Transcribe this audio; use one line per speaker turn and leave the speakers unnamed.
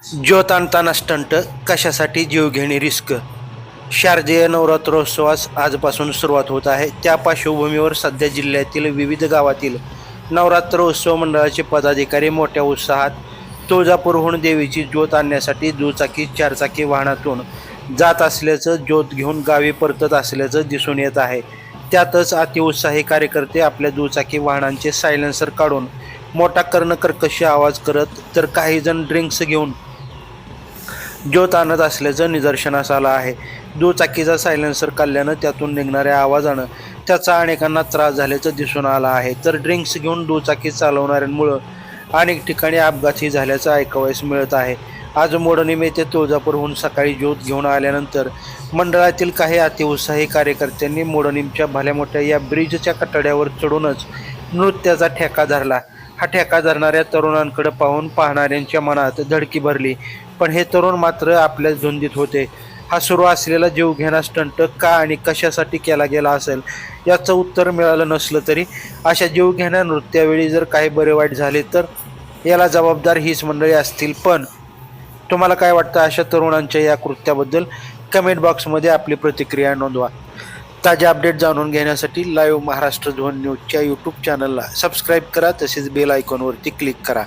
ज्योत आणताना स्टंट कशासाठी जीवघेणी रिस्क. शारदीय नवरात्रोत्सवास आजपासून सुरुवात होत आहे. त्या पार्श्वभूमीवर सध्या जिल्ह्यातील विविध गावातील नवरात्रोत्सव मंडळाचे पदाधिकारी मोठ्या उत्साहात तुळजापूरहून देवीची ज्योत आणण्यासाठी दुचाकी चारचाकी वाहनातून जात असल्याचं, ज्योत घेऊन गावी परतत असल्याचं दिसून येत आहे. त्यातच अतिउत्साही कार्यकर्ते आपल्या दुचाकी वाहनांचे सायलेन्सर काढून मोठा कर्णकर्कश आवाज करत, तर काही जण ड्रिंक्स घेऊन ज्योत आणत असल्याचं निदर्शनास आलं आहे. दुचाकीचा सायलेन्सर काढल्यानं त्यातून निघणाऱ्या आवाजानं त्याचा अनेकांना त्रास झाल्याचं दिसून आलं आहे. तर ड्रिंक्स घेऊन दुचाकी चालवणाऱ्यांमुळं अनेक ठिकाणी अपघातही झाल्याचं ऐकावयास मिळत आहे. आज मोडणीम येथे तुळजापूरहून सकाळी ज्योत घेऊन आल्यानंतर मंडळातील काही अतिउत्साही कार्यकर्त्यांनी मोडणीमच्या भल्या मोठ्या या ब्रिजच्या कठड्यावर चढूनच नृत्याचा ठेका धरला. हा ठेका धरणाऱ्या तरुणांकडे पाहून पाहणाऱ्यांच्या मनात धडकी भरली. पण हे तरुण मात्र आपल्याच धुंदीत होते. हा सुरू असलेला जीवघेणा स्टंट का आणि कशासाठी केला गेला असेल याचं उत्तर मिळालं नसलं तरी अशा जीवघेण्या नृत्यावेळी जर काही बरे वाईट झाले तर याला जबाबदार हीच मंडळी असतील. पण तुम्हाला काय वाटतं अशा तरुणांच्या या कृत्याबद्दल? कमेंट बॉक्समध्ये आपली प्रतिक्रिया नोंदवा. ताज्या अपडेट जाणून घेण्यासाठी लाईव्ह महाराष्ट्र ध्वनी न्यूजच्या यूट्यूब चॅनलला सबस्क्राईब करा, तसेच बेल आयकॉनवरती क्लिक करा.